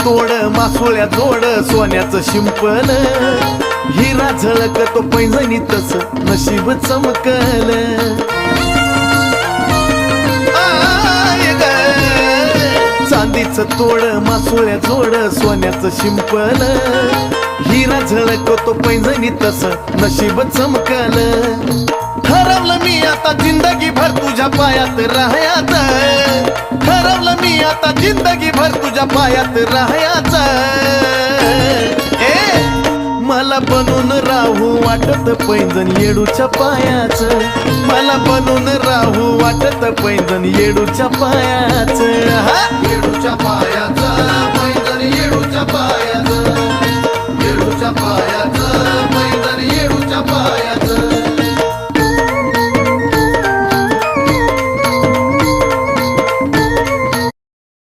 तोड मासोळ्या जोड सोन्याचं शिंपल हिरा झळकतो पैंजणी तस नशीब चमकल चांदीचं तोड मासोळ्या जोड सोन्याचं शिंपल हिरा झळकतो पैंजणी तस नशीब चमकल ठरवलं मी आता जिंदगी भर तुझ्या पायात राहायचं ठरवलं मी आता जिंदगी भर तुझ्या पायात राहायचं मला बनून राहू वाटत पैंजण येडूच्या पायाचं मला बनून राहू वाटत पैंजण येडूच्या पायाचं